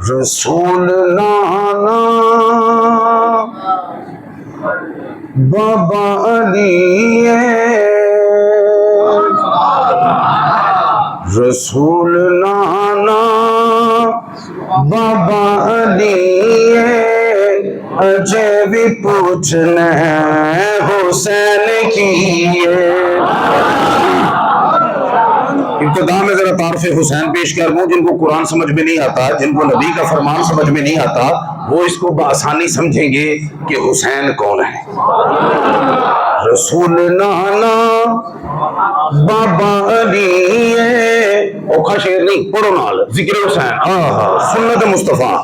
رسول نانا بابا علی رسول نانا بابا علی اجے بھی پوچھنا حسین کی ابتدا میں ذرا تعارف حسین پیش کر دوں. جن کو قرآن سمجھ میں نہیں آتا، جن کو نبی کا فرمان سمجھ میں نہیں آتا، وہ اس کو بآسانی سمجھیں گے کہ حسین کون ہے. رسول نانا بابا علی اوکھا شعر نہیں، پڑھو نال ذکر حسین سنت مصطفیٰ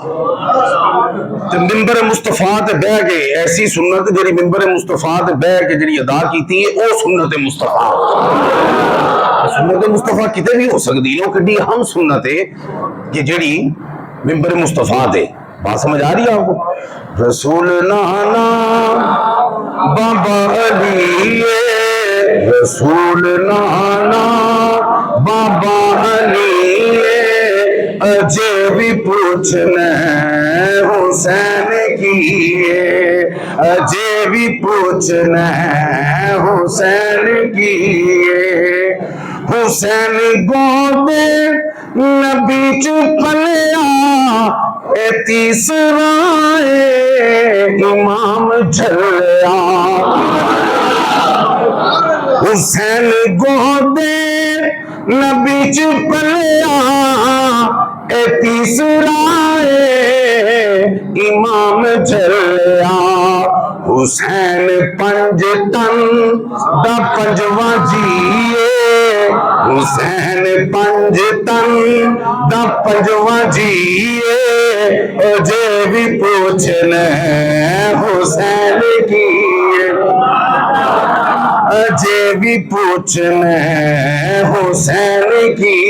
تے ممبر مصطفیٰ تے بہ کے ایسی سنت جڑی ممبر مصطفیٰ تے بہ کے جڑی ادا کیتی ہے او سنت مصطفیٰ. سنت مصطفیٰ کتے بھی ہو سکتی ہے، وہ کڈی اہم سنت ہے کہ جڑی ممبر مصطفیٰ تے. بات سمجھ آ رہی ہے آپ کو؟ رسول نانا بابا علی رسول نانا بابا علی اجے بھی پوچھنا حسین کی اجے بھی پوچھنا حسین کی. حسین گودے نبی چپلیا اے تیسرا امام جھلیا. حسین گودے نبی چپلیا اے تیسرا امام جھلیا. حسین پنج تن دا پنجواں جیے حسین پنج تن دا پنجواں جیے اجے بھی پوچھنا حسین کی اجے بھی پوچھنا حسین کی.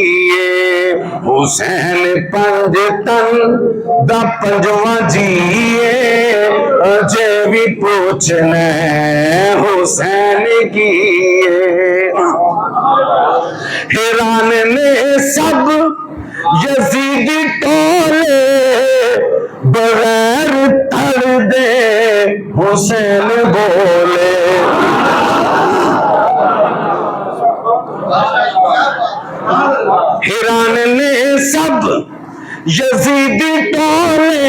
حسین پنج تن دا پنجواں جیے اجے بھی پوچھنا حسین کی. حیران نے سب یزیدی ٹولے بغیر تھڑ دے حسین بولے. حیران نے سب یزیدی ٹولے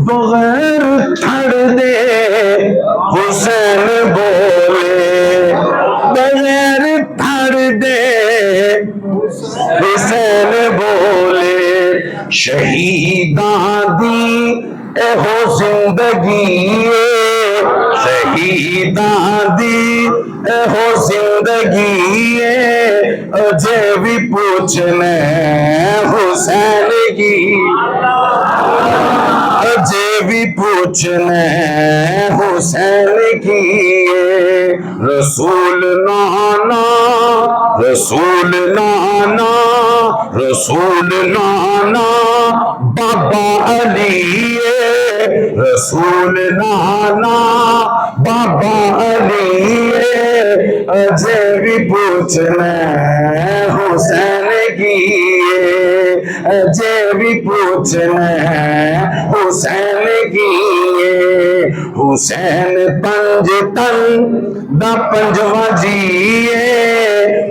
بغیر تھڑ دے حسین بولے بغیر تھڑ دے حسین بولے. شہیداں دی اے ہو زندگی شہیداں دی اے ہو زندگی اجے بھی پوچھنا حسین کی اجے بھی پوچھنا حسین کی. رسول نانا رسول نانا رسول نانا بابا علی رسول نانا بابا علی اجے بھی پوچھنا حسین کی اجے بھی پوچھنا حسین کی. حسین پنج تن دا پنجواں جیے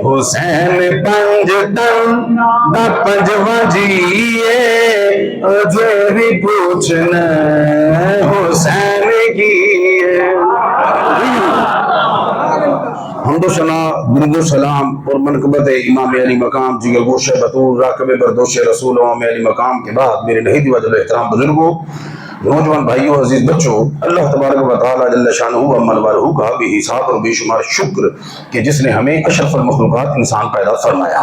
حسین پنج تن دا پنجواں جیے اجے بھی پوچھنا حسین کی. حمد و ثنا درود و سلام اور منقبت امام علی مقام جگر گوش بطور راکب بردوش رسول امام علی مقام کے بعد میرے نہیدی وجہ احترام بزرگوں، نوجوان بھائیوں، عزیز بچوں، اللہ تبارک و تعالی جل شانہ عمل والہ کا بھی حساب اور بے شمار شکر کہ جس نے ہمیں اشرف المخلوقات انسان پیدا فرمایا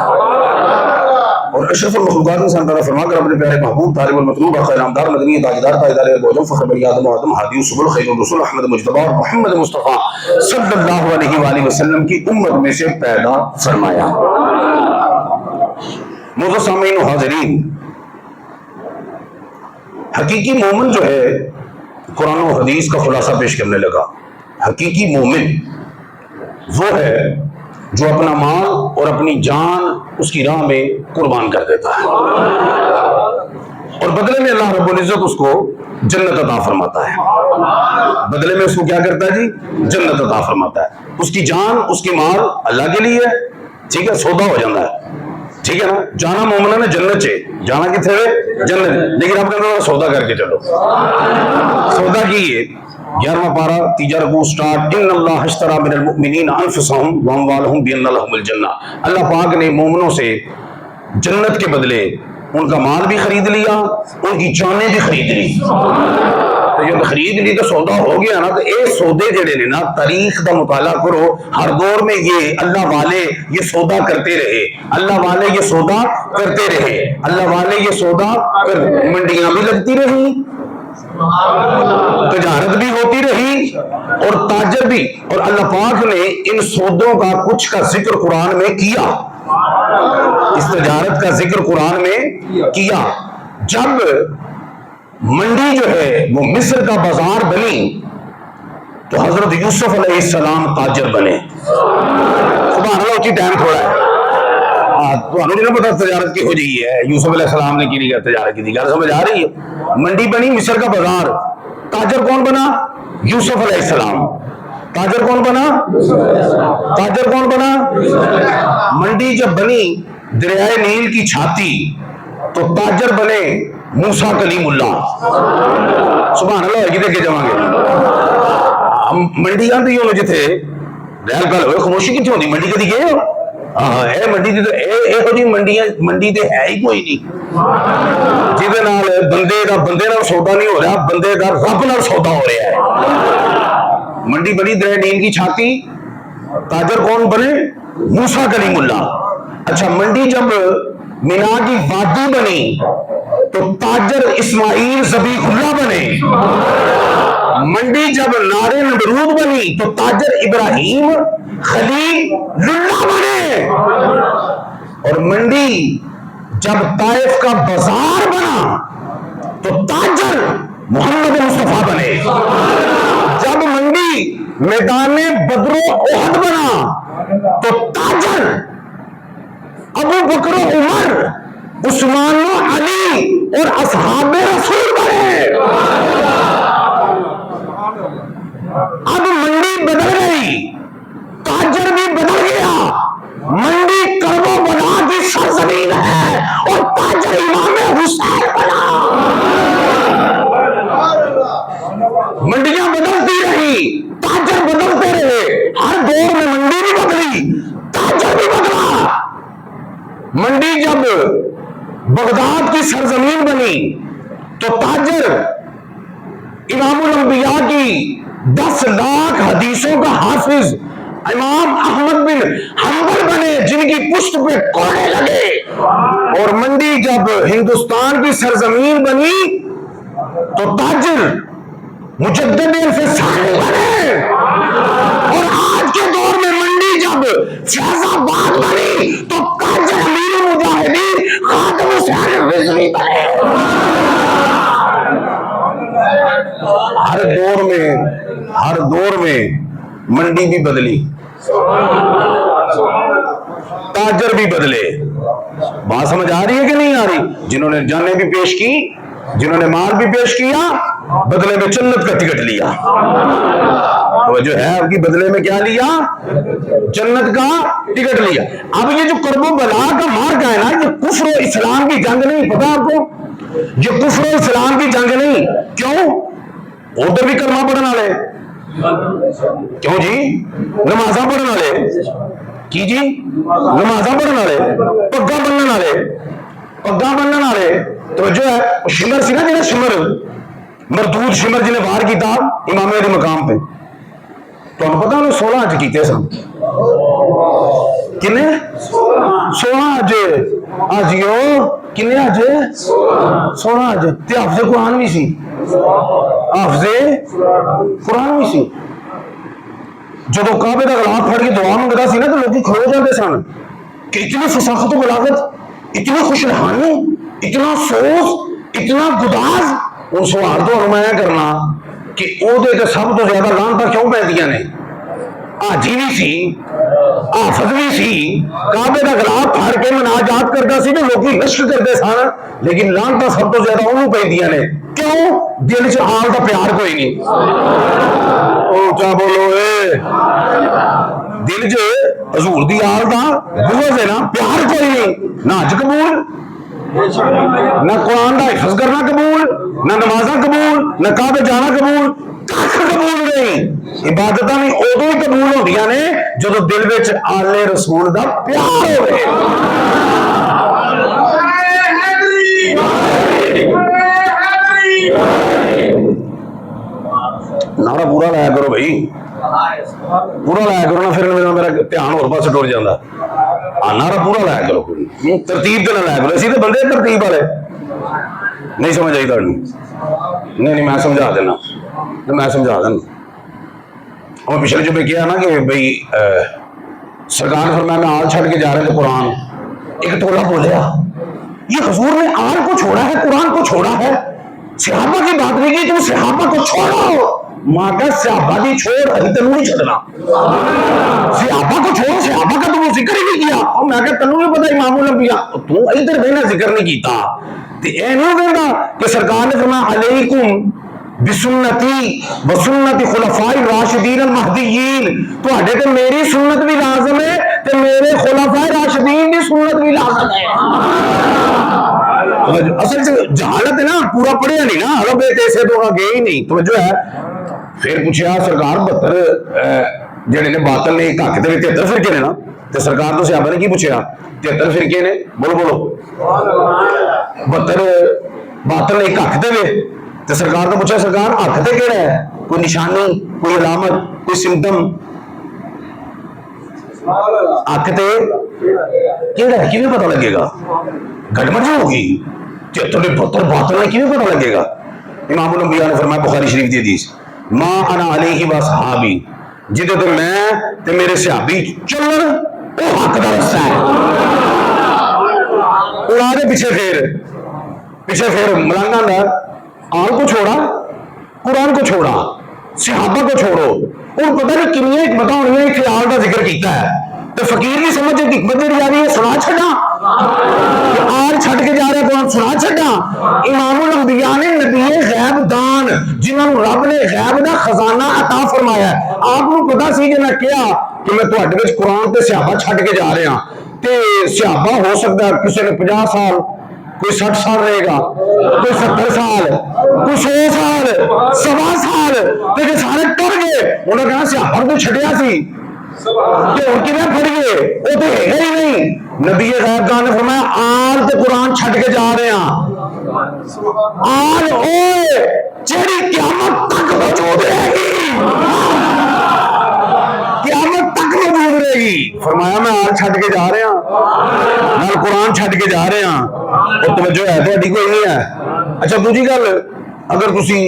اور اشرف المخلوقات انسان پیدا فرما کر اپنے پیارے محبوب طالب المطلوب خیر نامدار مدنی تاجدار تاجدار بوجم فخر بنی آدم و آدم ہادی سبل خیر الرسول احمد مجتبی اور محمد مصطفیٰ صلی اللہ علیہ وآلہ وسلم کی امت میں سے پیدا فرمایا. معزز سامعین و حاضرین، حقیقی مومن جو ہے قرآن و حدیث کا خلاصہ پیش کرنے لگا. حقیقی مومن وہ ہے جو اپنا مال اور اپنی جان اس کی راہ میں قربان کر دیتا ہے. اور بدلے میں اللہ رب العزت اس کو جنت عطا فرماتا ہے. بدلے میں اس کو کیا کرتا ہے جی؟ جنت عطا فرماتا ہے. اس کی جان اس کی مال اللہ کے لیے ہے. ٹھیک ہے, سودا ہو جاتا ہے. ٹھیک ہے نا, جانا مومنا نے جنت چے, جانا کتنے ہوئے جنت, لیکن آپ کہتے سودا کر کے چلو. سودا کیے 11واں پارہ 3 رکوع سٹارٹ. ان اللہ اشترى من المؤمنین انفسهم واموالهم بان لهم الجنہ. اللہ پاک نے مومنوں سے جنت کے بدلے ان کا مال بھی خرید لیا, ان کی جانیں بھی خرید لی. تو جب خرید لی تو سودا ہو گیا نا. تو اے سودے جڑے نے نا, تاریخ دا مطالعہ کرو, ہر دور میں یہ اللہ والے یہ سودا کرتے رہے. اللہ والے یہ سودا کرتے رہے. اللہ والے یہ سودا منڈیاں بھی لگتی رہی, تجارت بھی ہوتی رہی, اور تاجر بھی. اور اللہ پاک نے ان سودوں کا کچھ کا ذکر قرآن میں کیا, اس تجارت کا ذکر قرآن میں کیا. جب منڈی جو ہے وہ مصر کا بازار بنی تو حضرت یوسف علیہ السلام تاجر بنے. سبحان اللہ, اسی ٹائم تھوڑا ہے تو نہیں پتا تجارت کی ہو جی ہے. یوسف علیہ السلام نے کی نہیں تجارت کی تھی, گھر سمجھ آ رہی ہے. منڈی بنی مصر کا بازار, تاجر کون بنا؟ یوسف علیہ السلام. تاجر کون بنا؟ تاجر کون بنا؟ منڈی جب بنی دریائے نیل کی چھاتی تو تاجر بنے موسیٰ کلیم اللہ. سبحان اللہ, کی دیکھے جاؤں گے منڈیاں بھی ہوں جتھے رہل گل ہوئے خاموشی کتنے ہوتی. منڈی کدی گئے ہو؟ اے منڈی دی تو جی منڈی تے ہے ہی کوئی نہیں جہدے نال بندے نال سودا نہیں ہو رہا, بندے دا رب نال سودا ہو رہا ہے. منڈی بنی دریائے نیل کی چھاتی, تاجر کون بنے؟ موسیٰ کلیم اللہ. اچھا, منڈی جب مینا کی وادی بنی تو تاجر اسماعیل ذبیح اللہ بنے. منڈی جب نار نمرود بنی تو تاجر ابراہیم خلیل اللہ بنے. اور منڈی جب طائف کا بازار بنا تو تاجر محمد مصطفیٰ بنے. جب منڈی میدان بدر و احد بنا تو تاجر ابو بکر و عمر عثمان و علی اور اصحاب رسول بنے. اب منڈی بدل گئی, تاجر بھی بدل گیا. منڈی کرب و بلا کی سرزمین ہے اور تاجر امام حسین بنا. منڈیاں بدلتی رہی, تاجر بدلتے رہے. ہر دور میں منڈی بھی بدلی, تاجر بھی بدلا. منڈی جب بغداد کی سرزمین بنی تو تاجر امام الانبیاء کی 10 لاکھ حدیثوں کا حافظ امام احمد بن حنبل بنے, جن کی پشت پہ کوڑے لگے. اور منڈی جب ہندوستان کی سرزمین بنی تو تاجر مجدد الفسانی بنے. اور آج کے دور میں منڈی جب فیض آباد بنی تو تاجر امیر المجاہدین خاتم حسین رضوی بنے. ہر دور میں منڈی بھی بدلی, تاجر بھی بدلے. بات سمجھ آ رہی ہے کہ نہیں آ رہی؟ جنہوں نے جانیں بھی پیش کی, جنہوں نے مال بھی پیش کیا, بدلے میں جنت کا ٹکٹ لیا. تو جو ہے آپ کی بدلے میں کیا لیا؟ جنت کا ٹکٹ لیا. اب یہ جو کرب و بلا کا مارکا ہے نا, یہ کفر و اسلام کی جنگ نہیں. پتا آپ کو یہ کفر و اسلام کی جنگ نہیں. کیوں؟ ادھر بھی کلمہ پڑھنے والے, کیوں جی نمازاں پڑھنے والے, کی جی نمازاں پڑھنے والے, پگاں بننے والے. تو جو ہے شمر سی نا, جنہیں شمر مردود شمر جنہیں وار کیتا امامے دے مقام پہ, تو ہم پتا انہیں 16 حج کیتے سن. کنے 16 حج. آجیو کنے حج 16 حج. تے حافظ قرآن بھی سی, حافظ قرآن بھی سی. جب کعبے کا غلاف پھڑ کے دعا منگتا سی نا تو لوگ کھلو جاتے سن کہ اتنی فصاحت و بلاغت, اتنی خوش رحانی, اتنا سوز, اتنا گداز. ان سوال تو میں کرنا کہ او دے تے سب تو زیادہ لعنتاں کیوں پہ دیا نے؟ حاجی بھی سی, हाफज भी सी, काबे का गलाफ फाड़ के मनाजात करता सी, लोग रश्क करते सन, लेकिन लानतां सब तो ज्यादा उन्होंने पैंदियां ने। क्यों? दिल च आल दा प्यार कोई नहीं। ऊंचा बोलो ए। दिल च हजूर दी आल दा बुग़्ज़ है ना, प्यार कोई नहीं। ना हज कबूल, ना कुरान दा हिफ्ज़ करना कबूल, ना नमाज़ां कबूल, ना काबे जाना कबूल, कख कबूल नहीं। इबादतां भी उदों ही कबूल होंदियां ने जदों दिल विच आले रसूल दा प्यार होवे। नारा पूरा लाया करो भाई, पूरा लाया करो ना, फिर मेरा ध्यान होर पासे टुर जांदा। नारा पूरा लाया करो, तरतीब ते ना लाया करो। असीं ते बंदे तरतीब वाले। नहीं समझ आई तुहानूं? नहीं मैं समझा देना, मैं समझा देना। और पिछले जो मैं किया ना कि भाई सरकार ने फरमाया मैं आल छड़ के जा रहे थे कुरान, एक टोला बोलिया ये हुजूर ने आल को छोड़ा है, कुरान को छोड़ा है, सहाबा की बात नहीं की, तुम सहाबा को छोड़ो। मां का सहाबा की छोड़, अभी तेनू नहीं छड़ना। सहाबा को छोड़, सहाबा का तुम जिक्र ही नहीं किया। और मैं कहा तेनू नहीं पता इमामुल अंबिया, तू इधर बहना जिक्र नहीं किया। ते ए नहीं कहता कि सरकार ने फरमाया अलैकुम बिसुन्नती व सुन्नति खुलफाए राशिदीन अल महदीयीन, तुहाडे ते मेरी सुन्नत भी लाज़िम है ते मेरे खुलफाए राशिदीन की सुन्नत भी लाज़िम है। असल जहालत है ना, पूरा पढ़िया नहीं ना, अरब ऐसे तो गए ही नहीं, तवज्जो है। फिर पूछा सरकार 72 जेडे ने बातल ने हक दे 73 फिरके ने ना, ते सरकार तो सहाबा ने की पूछा 73 फिरके ने, बोलो बोलो 72 बातल ने हक दे, तो सरकार तो पूछा सरकार हक ते केड़ा है, कोई निशानी, कोई अलामत, कोई सिम्टम, हक ते केड़ा है, किवें पता लगेगा? गड़बड़ होगी 73 बातल ने किवें पता लगेगा? इमामुल अंबिया ने फरमाया बुखारी शरीफ दी हदीस, मा अना अलैहि व सहाबी, जिदे ते मैं ते मेरे सहाबी चलन ओ हक दा रस्ता है। उड़ा दे पीछे फिर मलांगा दा आल को छोड़ा, कुरान को छोड़ा, सहाबा को छोड़ो। और पता नहीं कितनी हिकमत होनी है, ख्याल का जिक्र किया है, तो फकीर की समझ हिकमत जी जा रही है, सुना छड़ा आल छड़ के जा रहा कुरान सुना छड़ा। इमामुल अंबिया ने नबी गैब दान, जिन्होंने रब ने गैब का खजाना अता फरमाया, आपको पता सी कि मैं क्या कि मैं तुहाडे विच कुरान ते सहाबा छड़ के जा रहा, ते सहाबा हो सकता है किसी ने 50 साल, कोई 60 साल रहेगा, कोई 70 साल, कोई 100 साल, 1.25 साल, तो जो सारे टुर गए उन्होंने कहा सहाबा तो छड़िया सी किवें फड़ गए, वो तो है ही नहीं। नबी गैब ने फरमाया आल ते कुरान छड़ के जा रहे हैं, आल ओए जेड़ी क़यामत तक मौजूद रहेगी, क़यामत तक मौजूद रहेगी। फरमाया मैं आल छड़ के जा रहा, नाल कुरान छड़ के जा रहे हैं, और तवज्जो है तुहाडी कोई नहीं है। अच्छा दूजी गल, अगर तुसी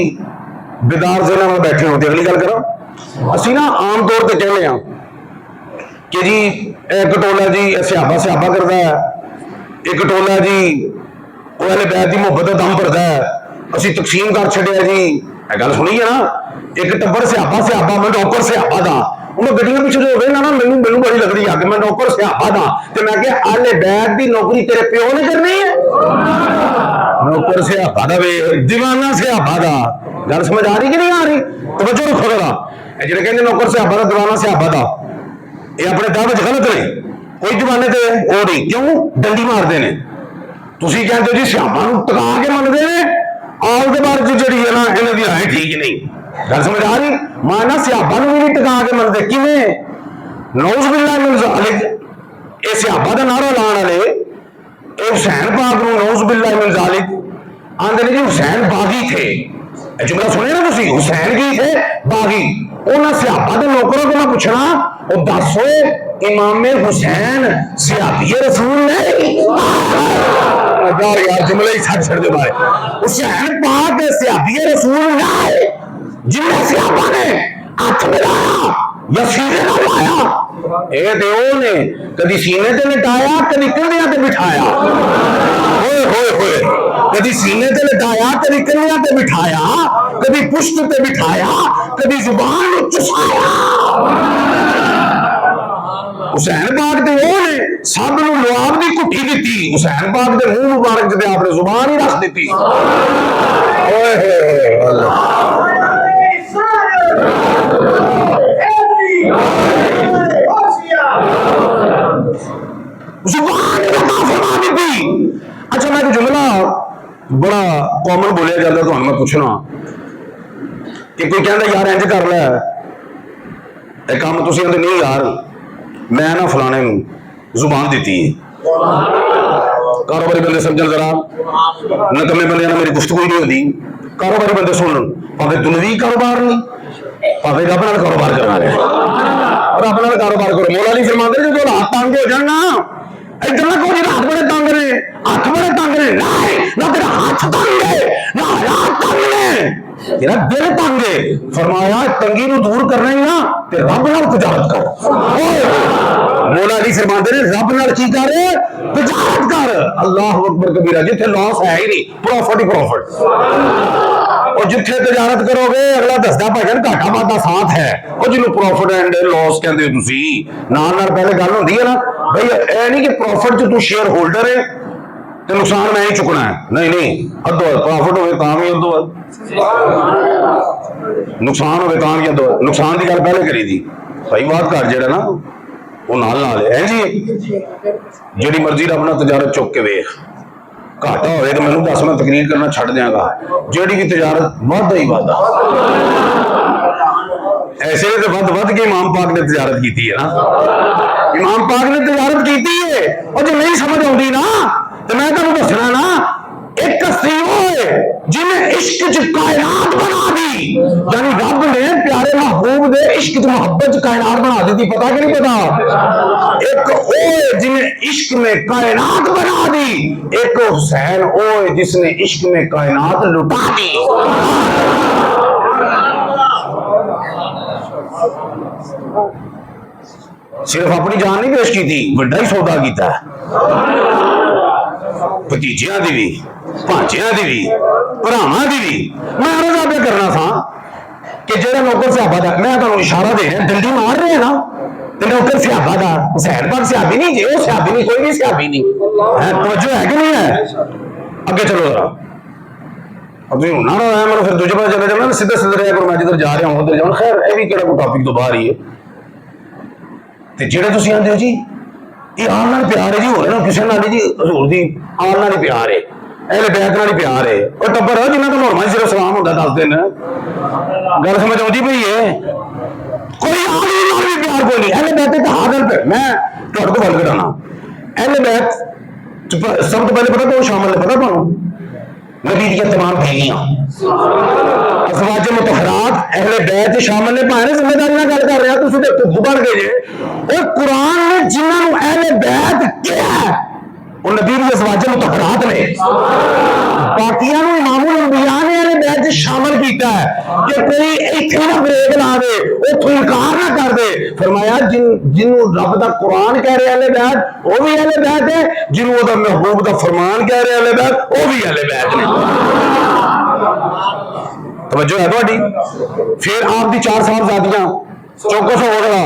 बेदार ज़हन नाल बैठे हो तो अगली गल करो, असीं ना आम तौर पर कहने हैं कि जी एक टोला जी सहाबा करता है, एक टोला जी अहले बैत की मुहब्बत दम भरदा है, असीं तकसीम कर छड़िया जी। गल सुनी है ना, एक टब्बर सहाबा मैं नौकर सहाबा दा, उन्हें गड्डियां पिछे जो होवे ना मैनू बड़ी लगदी है कि मैं नौकर सहाबा दा, ते मैं कहा अहले बैत की नौकरी तेरे प्यो ने करनी है, नौकर सहाबा दा वे दीवाना सहाबा दा। गल समझ आ रही कि नहीं आ रही? तवज्जो रखो जरा, जेड़े कहंदे नौकर सहाबा दा दीवाना सहाबा दा, ये अपने दावे गलत ने, कोई जमाने ते वो नहीं, क्यों डंडी मारते ने। तुसी कहते हो जी सहाबा नूं टका के मनदे ने, आल दे बारे च जिहड़ी है ना इन्हां दी राय ठीक नहीं। गल समझ आ रही? माना सहाबा नूं भी नहीं टका के मनदे, किवें? नौज़ बिल्लाह मिन ज़ालिक, ये सहाबा दा नारा लाण वाले हुसैन पाक नूं नौज़ बिल्लाह मिन ज़ालिक आंदे ने जी हुसैन बागी थे। जुमला सुने ना तुसी, हुसैन की थे बागी। उन्हां सहाबा दे नौकरों को मैं पूछना, और दसो इमाम हुसैन सहाबी रसूल नहीं? यार जुमले ही छड़ दे बारे, हुसैन पाक सहाबी रसूल नहीं, जिन्हें सहाबा ने हाथ मिलाया या सीने ना लाया, ये ते ने कदी सीने ते लिटाया, कदी कंधियां ते बिठाया, होए होए होए, कदी सीने ते लिटाया, कदी कंधियां ते बिठाया, कदी पुष्ट ते बिठाया, कदी जुबान में चुसाया। हुसैन पाक ते वो ने सब नूं लुआब दी घुट्टी दित्ती, हुसैन पाक दे मुंह मुबारक च ते आपने जुबान ही रख दित्ती। ओए अल्लाह जुबान ही अता फरमा दी। अच्छा मैं जुमला बड़ा कॉमन बोलिया जाता, तो मैं पूछना कि कोई कहता यार इंज कर लै काम, तुम कहते नहीं यार मैं ना फलाने जुबान दी है। कारोबारी बंदे समझ जरा, नकमे बंदे मेरी गुफ्तगू नहीं होती। कारोबारी बंदे सुन, भावे दुनियावी कारोबार नहीं, भावे रब नाल कारोबार करना है, रब नाल कारोबार करो। मौला अली फरमांदे जो हाथ तंग हो जान ना, इधर ना कोई हाथ बड़े तंग ने, हाथ बड़े तंग ने, ना तेरा हाथ तंग है ना हाथ तंग ने, तेरा दिल तंग है। फरमाया तंगी नूं दूर करना ही ना ते रब नाल तजारत कर। मौला अली फरमांदे ने रब नाल की कर, तजारत कर। अल्लाह अकबर कबीरा। जिथे लॉस है ही नहीं, प्रॉफिट ही प्रॉफिट। और जिथे तजारत करोगे अगला दसदा भजन घाटा वाधा साथ है, और जिन्होंने प्रॉफिट एंड लॉस कहते हो तुसी, नाल नाल पहले गल होंदी है ना भाई, ऐ नहीं कि प्रॉफिट च तू शेयर होल्डर है तो नुकसान मैं ही चुकना है, नहीं नहीं, अद्धो प्रॉफिट हो तां भी अद्धो नुकसान हो तां भी अद्धो। नुकसान की गल पहले करी दी भाई, बात कर जेड़ा ना वो नाल नाल है जी। जिहड़ी मर्जी रब नाल तजारत चुक के वेख, घाटा होवे तो मैनूं दस, मैं तकरीर करना छड्ड दियांगा। जिहड़ी भी तजारत वाधा ही वाधा, ऐसे ने तो वध के इमाम पाक ने तजारत की है ना, इमाम पाक ने तजारत की है। और जो नहीं समझ आती ना तो मैं तुहानूं दसना ना, एक हस्ती होए जिन्हें इश्क च कायनात बना दी, यानी रब ने प्यारे महबूब दे इश्क च मोहब्बत च कायनात बना दी थी, पता कि नहीं पता? एक ओए जिन्हें इश्क में कायनात बना दी, एक हुसैन ओए जिसने इश्क में कायनात लुटा दी। सिर्फ अपनी जान नहीं पेश की थी, बड़ा ही सौदा किया, भतीजियां दी भी, भांजियां दी भी, भरावां दी भी। मैं रोजा पे करना था कि जेड़ा नौकर सियाबा दा, मैं तुहानूं इशारा दे रहा, डंडी मार रहे हैं ना, तो नौकर सियाबा दा हुसैन पाक सियाबी नहीं जे, वो सियाबी नहीं, कोई भी सियाबी नहीं है। तवज्जो है कि नहीं है? अगे चलो जरा, अब तुम ना मैं फिर दूजे पास चले जाना, सीधे सीधे रहा करो, मैं जिधर जा रहा हूं उधर जाऊं। खैर ये भी केड़ा कोई टॉपिक तो बाहर ही है। ते जेड़े तुसीं आंदे हो जी ये आल नाल प्यार है जी, होरे ना किसी नाल जी, हजूर दी आल नाल ही प्यार है, अहले बैत नाल ही प्यार है। और टब्बर है जिन्हां दा मुहर्रम सिर्फ सलाम होंदा 10 दिन, गल समझ आउंदी पई है? कोई आल नाल भी प्यार कोई नहीं, अहले बैत ते हां गल पे मैं तुहाडे तो गल कराना। अहले बैत सब तो पहले पता कौन शामिल है, पता तुहानूं? नबी दी तमाम बीवियां, अज़वाज मुतहरात अहले बैत शामिल ने। भावे जिम्मेदारी नाल गल कर रहा, तुसीं ते खुद बन गए जे। और कुरान ने जिन्हां नूं अहले बैत कहा वो नबी दी अज़वाज मुतहरात ने, बाकियां नूं इमामुल अंबिया ने अहले बैत च शामिल कीता है कि कोई इत्थे ना ब्रेक ला दे, उत्थों इनकार ना कर दे। फरमाया जिन्हों रब दा कुरान कह रहे अहले बैत वो भी अहले बैत है, जिन्हों ओदा महबूब दा फरमान कह रहे अहले बैत वो भी अहले बैत ने। तवज्जो है तुहाडी? फिर आप दी 4 साहबजादियां, चौकस हो गया,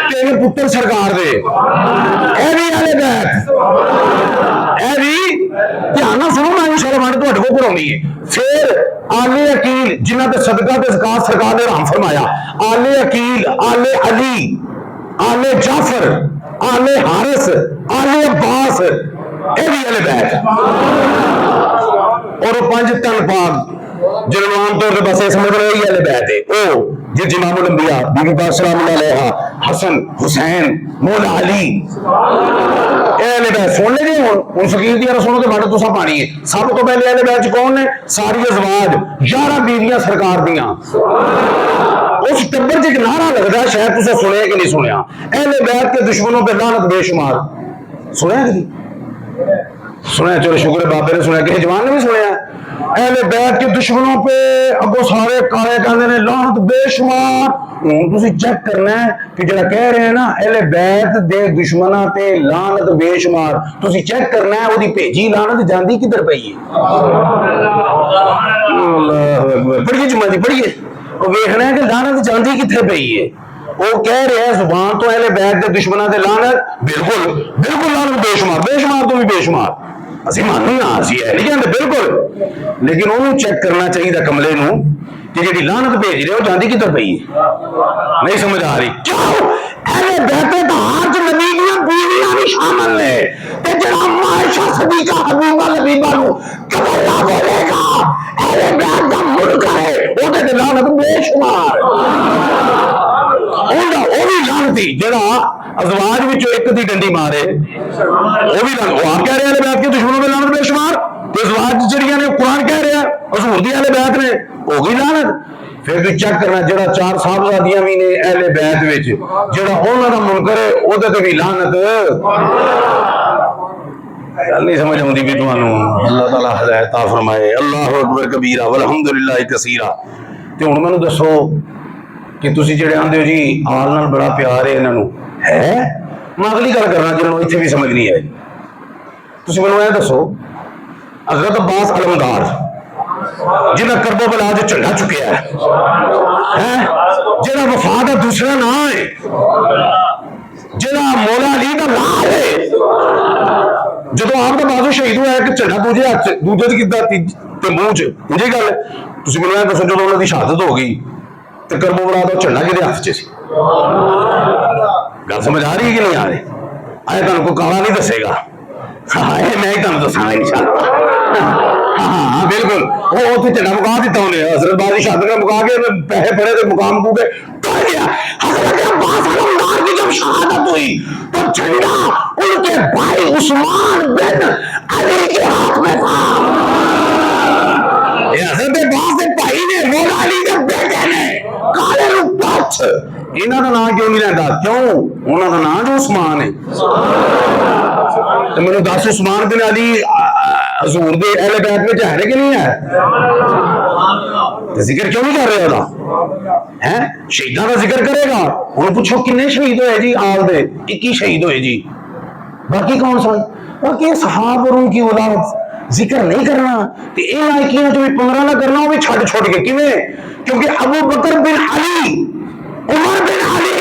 3 पुत्र सरकार दे, ए भी अहले बैत, ए भी ध्यान नाल सुनो, मैं इंशाअल्लाह तुहाडे कोल पढ़ाउणी है। फिर आले अकील जिन्हां ते सदका ते ज़कात सरकार ने हराम फरमाया, आले अकील, आले अली, आले जाफर, आले हारिस, आले अब्बास, ए भी अहले बैत। और 5 तन पाक जिन्होंने आमतौर पर बस समझ रहे अहले बैत है, ओ जिस इमामुल अंबिया बीबी पाक सलामुल्लाह अलैहा, हसन हुसैन, मौला अली, अहले बैत। सुन ले जी हुण फकीर दी सुनो तो वंड तुसां पानी है। सब तो पहले अहले बैत कौन ने? सारी अज़वाज 11 बीवियां सरकार दियां। उस टब्बर च नारा लगदा, शायद तुसां सुनिया कि नहीं सुनिया, अहले बैत के दुश्मनों पे लानत बेशुमार। सुनिया कि नहीं सुनिया? चलो शुक्र है बाबे ने सुनिया, किसी जवान ने भी सुनिया। अहले बैत के दुश्मनों पे अगो सारे काले कहते ने लानत बेशुमार। हुण तुसीं चेक करना है कि जिहड़ा कह रहे हैं ना अहले बैत दे दुश्मनां ते लानत बेशुमार, तुसीं चेक करना है ओदी भेजी लानत जांदी किधर पई है। अल्लाहु अकबर। पढ़िए जुम्मा जी पढ़िए, वेखना है कि लानत जांदी कित्थे पई है। वो कह रहे हैं जुबान तो अहले बैत के दुश्मनों से लानत, बिल्कुल बिल्कुल लानत बेशुमार, बेशुमार तो भी बेशुमार ਅਸੀਂ ਮੰਨਦੇ ਹਾਂ, ਅਸੀਂ ਇਹ ਨਹੀਂ ਕਹਿੰਦੇ ਬਿਲकुल, लेकिन ਉਹਨੂੰ ਚੈੱਕ ਕਰਨਾ ਚਾਹੀਦਾ ਕਮਲੇ ਨੂੰ ਕਿ ਜਿਹੜੀ ਲਾਨਤ ਭੇਜ ਰਹੇ ਉਹ ਜਾਂਦੀ ਕਿੱਧਰ ਪਈ ਹੈ। नहीं समझ आ रही क्यों अहले बैत तार च नबी ਦੀਆਂ बीवियां भी शामिल ने ते जड़ा मायशा सदीका हबीबा लबीबा ਨੂੰ कबला बोलेगा अहले बैत ਦਾ मुनकर है ਉਹਦੇ ਤੇ ਲਾनत बेशुमार ਉਹਦਾ ਉਹ ਵੀ ਲਾਨਤੀ ਜਿਹੜਾ अजवाज विचों एक दी डंडी मारे वो भी वो आप कह रहे हैं बैत के दुश्मनों में लानत बेशुमार, तो अजवाज जड़ियां ने कुरान कह रहा है हजूर दी अहले बैत ने हो गई लानत। फिर भी चेक करना जड़ा चार साहबजादियां भी ने अहले बैत विच जड़ा उन्हां दा मुनकर है ओदे ते भी लानत। गल नहीं समझ आउंदी भी तुहानू, अल्लाह ताला हिदायत फरमाए। अल्लाहु अकबर कबीरा वल्हम्दुलिल्लाह कसीरा। ते हुण मैनूं दसो कि तुसीं जिहड़े आंदे हो जी आल नाल बड़ा प्यार है इन्हां नूं है, मैं अगली गल करना जिन्होंने इत्थे भी समझ नहीं आई। तुसीं मैनूं इह दसो हज़रत अब्बास अलमदार जिन्हें करबो बला च झंडा चुकिया है, जिहड़ा वफा दा दूसरा नाम है, जिहड़ा मौला अली दा लाल है, जदों आप दा बाजू शहीद होया कि झंडा दूजे हत्थ दूजे च किद्दां ते मूंह च इंजी गल। तुसीं मैनूं इह दसो जदों उन्हां दी शहादत हो गई ते करबो बला दा झंडा किहदे हत्थ च सी? गल समझ आ रही है कि नहीं आ रही? आए तुहानूं कोई काला नहीं दसेगा, मैं ही तुहानूं दसांगा इंशाअल्लाह। हाँ बिल्कुल वो उत्थे झंडा मुका दिता उन्हें, हज़रत बादी शहादत ने मुका के पैसे फड़े थे मुकाम मुकू के टुर गया। हज़रत अब्बास अलमदार की जब शहादत हुई तो झंडा उनके भाई उस्मान बिन अली के हाथ में था। हज़रत अब्बास के भाई ने मौला अली के बेटे ने काले नूं पुछ इन्हां दा नाम क्यों नहीं लैंदा? क्यों उन्हां दा नाम जो उस्मान है। तो मैनूं दस उस्मान बिन अली हजूर दे अहले बैत में है कि नहीं है? जिक्र क्यों नहीं कर रहे ओदा है? शहीदां दा जिक्र करेगा। हुण पुछो किन्ने शहीद होए जी आल दे? 21 शहीद होए जी। बाकी कौन सन? बाकी सहाब और उनकी औलाद जिक्र नहीं करना ते ए लायकियां जो भी 15 ना करना वो भी छड़ छोड़ के किवें? क्योंकि अबू बकर बिन अली, उमर बिन अली,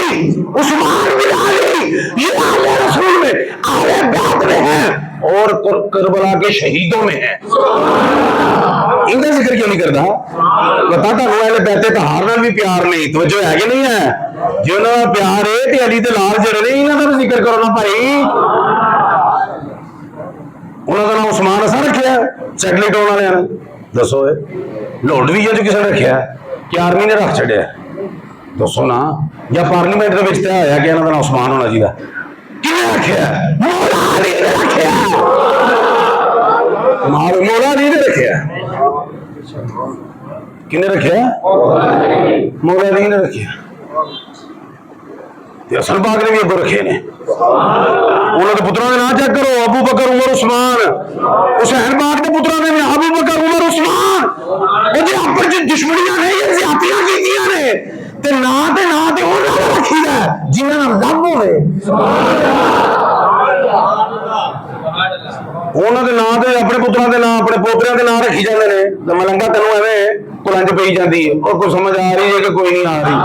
उस्मान बिन अली ये आले रसूल में आले बैत में हैं और करबला के शहीदों में हैं। इनका जिक्र क्यों नहीं करता? बताता हूं अहले बैत तहार नाल भी प्यार नहीं, तवज्जो है कि नहीं है? जो ना प्यार है ते अली दे लाल जड़े ने इन्हां दा जिक्र करो ना भाई। उन्होंने नाम उस्मान असा रखिया सैटेलाइट आने वाले ने दसो लोड भी जो किसी ने रखिया कि आर्मी ने रख छड़िया दसो ना, या पार्लीमेंट के तय होया कि इन्हों का नाम उस्मान होना चाहिए? किने रखिया? मौला अली ने रखिया। मौला अली ने रखिया। किने रखिया? मौला अली ने रखिया। हसन पाक ने भी अगो रखे ने उन्होंने पुत्रों के नाम चेक करो, अबू बकर उमर उस्मान। हुसैन पाक के पुत्रों ने अबू बकर उमर उस्मान। वो आपस च दुश्मनियां ने या ज्यादतियां कीतियां ने ते ना उन्होंने रखीदा जिन्हां नाल लव होवे। उन्हां दे नाम ते अपने पुत्रों के नाम अपने पोतरियां के नाम रखी जांदे ने ते मलंगा तैनूं एवें कुलंज पई जांदी है और कोई समझ आ रही है कि कोई नहीं आ रही?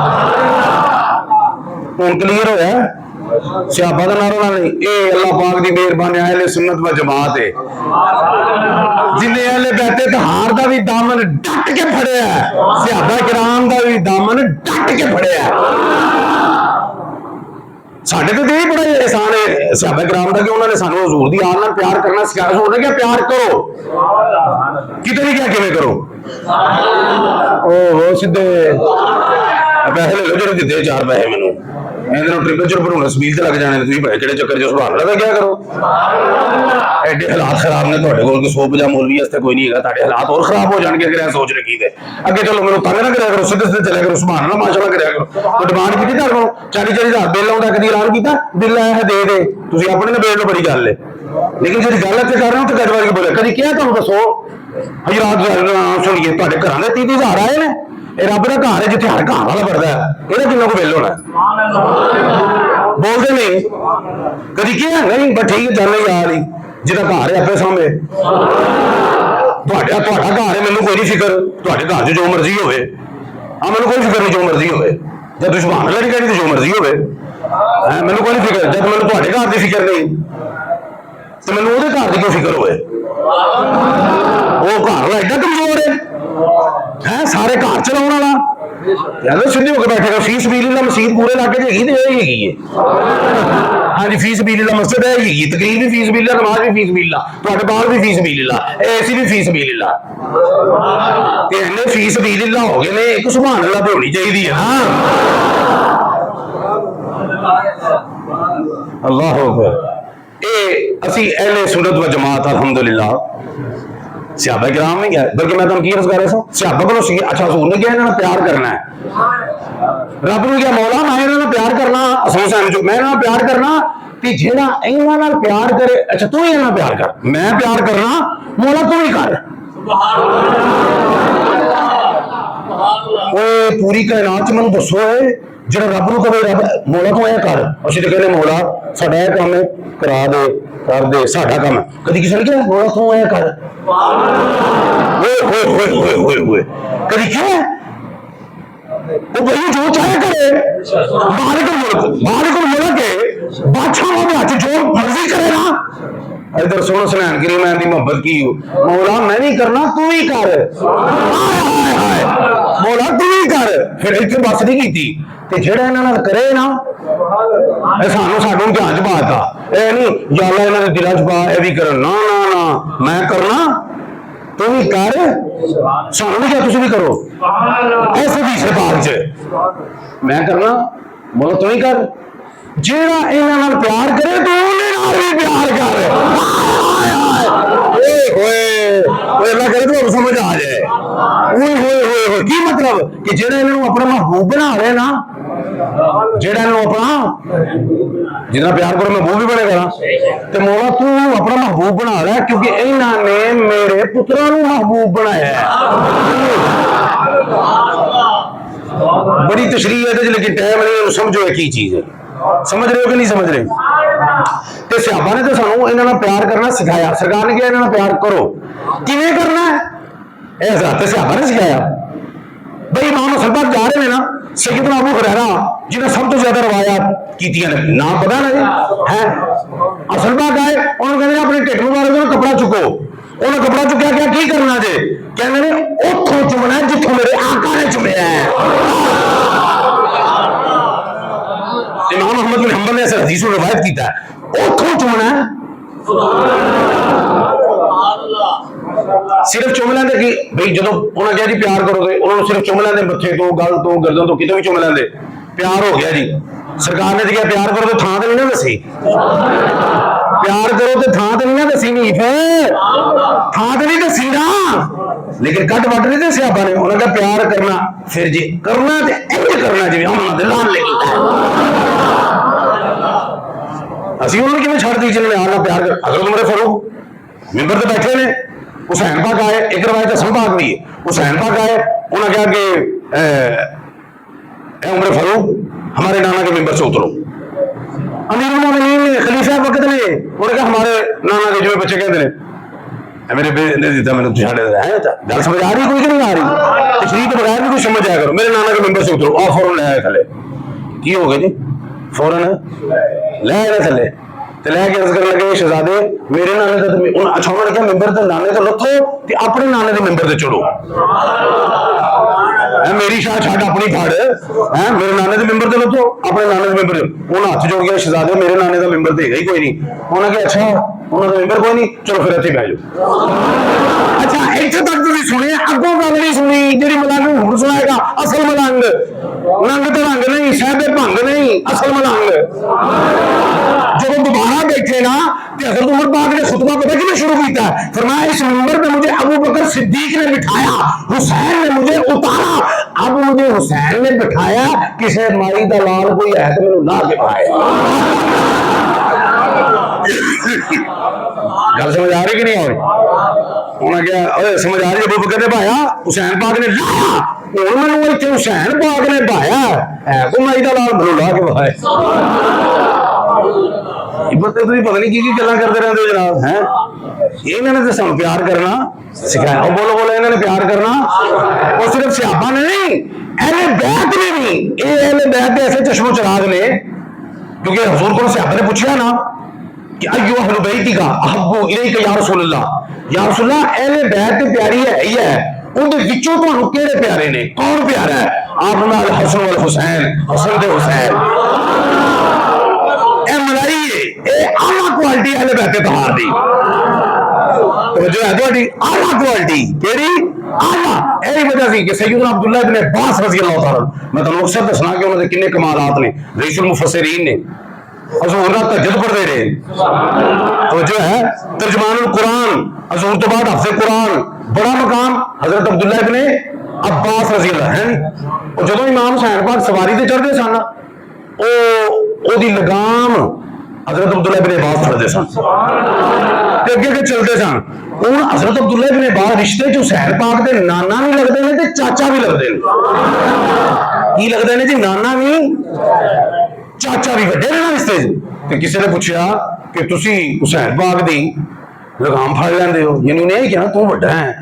हुण क्लीयर होया सहाबा दा नारा नहीं, ए अल्लाह पाक दी मेहरबानी अहले सुन्नत व जमात है जिन्हें अहले बैत तहार दा भी दामन डट के फड़िया, सहाबा किराम दा भी दामन डट के फड़िया। साडे ते यही बड़ा एहसान है सहाबा किराम दा कि उन्होंने सानू हजूर दी आल नाल प्यार करना सिखाया। हजूर ने क्या प्यार करो, किते नहीं क्या किवें करो। ओ सीधे पैसे ले लो जो दिते 4 पैसे मैनू ट्रिपल भरना समील से लग जाने कि चक्कर जो सुधार लगा क्या करो। एडे हालात खराब ने तुहाडे कोल 150 मौलवी वास्ते कोई नहीं है, तुहाडे हालात और खराब हो जाएंगे अगर सोच रखी थे अगे। चलो मैनू तंग ना करा करो, सीधे सीधे चलिया करो, सुभान अल्लाह माशाअल्लाह करा करो। तो डिमांड की तुहाडे कोल 40-40 हज़ार बिल आउंदा, कदी ऐलान किया बिल आया दे दे, तुसीं अपने ने बेच लो, बड़ी गल है। लेकिन जी गल इत्थे कर रहा हूं तो गजवाज के बोले कदी क्या तुहानूं दसो हज़रात सुनिए तुहाडे घरां दे 30 हज़ार आए ने, रब का घर है जिथे हर घर वाला बढ़ता है, ये किन्ना को बिल होना बोलते नहीं कभी क्या नहीं, बस ठीक है चल यार ही जिदा घर है अपने सामने घर है, मैनू कोई नहीं फिक्र, घर जो मर्जी हो, हाँ मैनू कोई फिक्र नहीं जो मर्जी हो, जब तुम सुभान अल्लाह नहीं कहनी तो जो मर्जी हो मैंने कोई नहीं फिक्र जब मैंने तुम्हारे घर की फिक्र नहीं तो मैंने वो घर की क्यों फिक्र होए वो घर एडा कमजोर है सारे घर चलाने वाला यार सीधे होकर बैठेगा फीस बिल मसीत पूरे इलाके हाँ जी फीस बिल मस्जिद है तकरीर भी फीस बिल नमाज भी फीस बिल बाल भी फीस बिल ऐसी भी फीस बिल इन्ने फीस बिल हो गए ने एक सुभान अल्लाह तो होनी चाहिए है ना अल्लाह असी अहले सुन्नत व जमात अल्हम्दुलिल्लाह सहाबा किराम ने क्या बल्कि मैं तुम की अर्ज कर रहा हूं सहाबा को अच्छा हजूर ने क्या इन्होंने प्यार करना है रब ने क्या मौला मैं इन्होंने प्यार करना मैं इन्होंने प्यार करना कि जेड़ा इन्हां नाल प्यार करे अच्छा तू ही इन्हां प्यार कर मैं प्यार करना मौला तू ही कर ओए पूरी कायनात मैनूं दसो जो रब नूं कहे रब मौला तू ऐ कर असं तो कहने मौला साडा ऐ काम है करा दे कर दे साडा काम है कदी किसी ने क्या मौला तू ऐ कर कदी क्या वो भाई जो चाहे करे मालिक मुल्क है बादशाह हाथ जो मर्जी करे ना इधर सुनो सुनैन करीम दी मोहब्बत की मौला मैं नहीं करना तू ही कर मौला तू ही कर फिर एक बस नहीं की ते जेड़ा इन्हां नाल करे ना सानू ध्यान च पाता ए नहीं या अल्लाह इन्हां दे दिलां च पा ए भी कर ना ना ना मैं करना तू भी कर सानू नहीं क्या तुसीं भी करो ऐसे भी सरकार च मैं करना बोलो तू ही कर जेड़ा इन्हां नाल प्यार करे तो उन्हें नाल भी प्यार कर अल्लाह करे तो समझ आ जाए की मतलब कि जेड़ा इन्हों अपना महबूब बना रहे ना जेड़ा इन्हों अपना जितना प्यार करो महबूब भी बनेगा तो मौला तू अपना महबूब बना रहा है क्योंकि इन्हां ने मेरे पुत्रा नूं महबूब बनाया है बड़ी तशरीह है लेकिन टाइम नहीं समझो एक ही चीज है समझ रहे हो कि नहीं समझ रहे ते सहाबा ने तो सानू इन्हां नाल प्यार करना सिखाया सरकार ने कहा इन्हां नाल प्यार करो किवें करना है ए हज़रत सहाबा ने सिखाया भाई इमाम हसन पाक जा रहे हैं ना सैयदना अबू हुरैरा जिन्हें सब तो ज्यादा रवायात कीतियां ने नाम पता ना जी है असल पाक आए उन्होंने कहते अपने ढिड नूं मारो कपड़ा चुको उन्हें कपड़ा चुकया क्या की करना जे कहने ने उथों चुमना जिथों मेरे आका ने चुमया है इमाम अहमद बिन हंबल ने इस हदीस को रिवायत कीता है उथों चुमना सिर्फ चुम लेंदे कि भाई जो उन्होंने कहा जी प्यार करो तो उन्होंने सिर्फ चुम लेंदे मत्थे तो गल तो गर्दन तो कितों भी चुम लेंदे प्यार हो गया जी सरकार ने क्या प्यार करो तो थां ते नहीं ना दसी प्यार करो तो थां ते नहीं ना दसी नहीं फिर थां ते नहीं दसी ना लेकिन कट वट नहीं दसिया आपा ने उन्होंने कहा प्यार करना फिर जी करना तो इंज करना जिवें उन्होंने लाल लेके ਅਸੀਂ ਉਹਨਾਂ ਨੂੰ ਕਿਵੇਂ ਛੱਡ ਦੀ ਜਿਹਨਾਂ ਨੇ ਆਣਾ ਪਿਆਰ ਕਰ ਅਗਰ ਉਮਰ ਫਾरूक मिंबर पे बैठे ने हुसैन पाक आए एक रवायत हसन पाक भी है हुसैन पाक आए उन्होंने कहा कि उमर फारूक हमारे नाना के मिंबर से उतरो अमीरुल मोमिनीन खलीफा वक्त ने उन्होंने कहा हमारे नाना के जो बच्चे कहते हैं मेरे बेटे ने दिता मैंने छाड़े गल समझ आ रही कोई नहीं आ रही तशरीह के बगैर भी कुछ समझ आया करो मेरे नाना के मिंबर से उतरो और फौरन ले आए थले की हो गया जी फौरन ले आए थले लैके अर्ज कर लगे शहजादे मेरे नाने का अच्छा उन्होंने क्या मिंबर ते नाने तो लथो ते अपने नाने के मिंबर ते चढ़ो मेरी शाह छड़ अपनी फड़ है मेरे नाने के मिंबर ते लथो अपने नाने के मिंबर उन्हें हाथ जोड़ गया शहजादे मेरे नाने का मिंबर तो है ही कोई नहीं उन्होंने कहा अच्छा उन्होंने मिंबर कोई नहीं चलो फिर इत्थे बह जाओ अच्छा इत्थे तक तुसीं सुने अगों गल नहीं सुनी जिहड़ी मलंग हुण सुनाएगा असल मलंग रंग तो रंग नहीं साहब भंग नहीं असल मलंग जब दोबारा बैठे ना हज़रत उमर पाक ने खुतबा पता किसने शुरू किया फरमाया इस मिंबर पे मुझे अबू बकर सिद्दीक ने बिठाया हुसैन ने मुझे उतारा अब मुझे हुसैन ने बिठाया किसी माई का लाल कोई है तो मैंने ला के पाया गल समझ आ रही कि नहीं आ रही उन्हें क्या समझ आ रही अबू बकर ने भाया हुसैन पाक ने लाया मैंने इतने हुसैन पाक ने भाया है को माई का लाल मैंने ला के पाया पता नहीं की गल्लां करते रहते हो जनाब हैं انہوں نے تو سانو پیار کرنا سکھایا. اور بولو بولو انہوں نے پیار کرنا. اور صرف صحابہ نے نہیں, اہل بیت نے بھی. یہ اہل بیت ایسے چشم و چراغ نے, کیونکہ حضور کو صحابہ نے پوچھا نا کہ ایو اہل بیتی کا احبو الیک یا رسول اللہ, یا رسول اللہ اہل بیت پیاری ہے یہ ہے, ان کے وچوں تمہیں کیڑے پیارے نے, کون پیارا ہے؟ آپ نے الحسن والحسین, حسن تے حسین. اے ملائی اے اعلیٰ کوالٹی اہل بیت طہار دی. توجہ ہے تہاڈی, اعلیٰ کوالٹی کیڑی؟ اعلیٰ. یہی وجہ سی کہ سیدنا عبداللہ ابن عباس رضی اللہ تعالیٰ, میں تمہیں اکثر دسنا کہ انہوں نے کنے کمالات نے, رئیس المفسرین نے. حضور نہ تہجد پڑھتے رہے, توجہ ہے, ترجمان القرآن, حضور تو بعد حفظ قرآن, بڑا مقام حضرت عبداللہ ابن عباس رضی اللہ ہے. اور جب امام حسین پاک سواری تے چڑھتے سن, او دی لگام حضرت عبداللہ ابن عباس پڑھتے سن تے اگے کے چلتے سن. ہن حضرت عبداللہ ابن عباس رشتے چ حسین پاک دے نانا بھی لگتے ہیں تے چاچا بھی لگتے ہیں. کی لگتے ہیں جی؟ نانا بھی چاچا بھی وڈے نے رشتے. تے کسی نے پوچھا کہ تسی حسین پاک دی لگام پھڑ لیندے ہو, یعنی انہیں یہ کہنا تو وڈا ہے,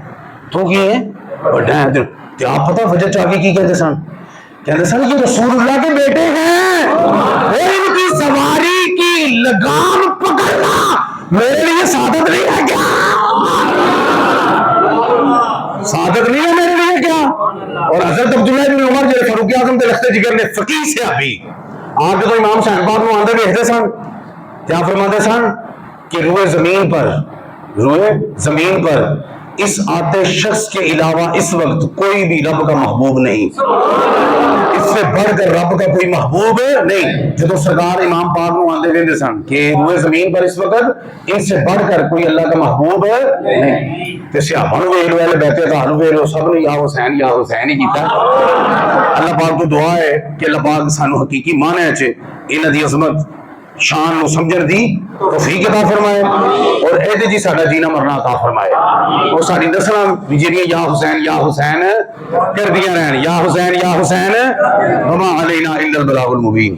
تو کی ہے وڈا ہے. تے آپ پتہ وجہ چاہ کے کی کہتے سن؟ کہتے سن یہ رسول اللہ کے بیٹے ہیں, ان کی سواری کی لگام پکڑنا میرے لیے سعادت نہیں ہے کیا؟ سعادت نہیں ہے میرے لیے کیا؟ اور حضرت عبداللہ بن عمر جو فاروق اعظم کے لخت جگر نے فقیہ سے ابھی آپ جب امام حسین پاک نو آندے ویکھدے سن, کیا فرماتے سن کہ روئے زمین پر اس آتے شخص کے علاوہ اس وقت کوئی بھی رب کا محبوب نہیں, اس سے بڑھ کر رب کا کوئی محبوب نہیں. جب سرکار امام پاک نو آندے ویندے سن کہ روئے زمین پر اس وقت ان سے بڑھ کر کوئی اللہ کا محبوب نہیں, تے صحابہ نو ویکھ لو, اہل بیت طہار نو ویکھ لو, سب نے یا حسین ہی کیتا. اللہ پاک تو دعا ہے کہ اللہ پاک سانو حقیقی معنی وچ انہاں دی عظمت شان نو سمجھن دی توفیق عطا فرمائے, اور اے جی ساڈا جینا مرنا عطا فرمائے. اور ساری نسلاں جڑیاں یا حسین کردیاں رہن, یا حسین وما علینا الا البلاغ المبین.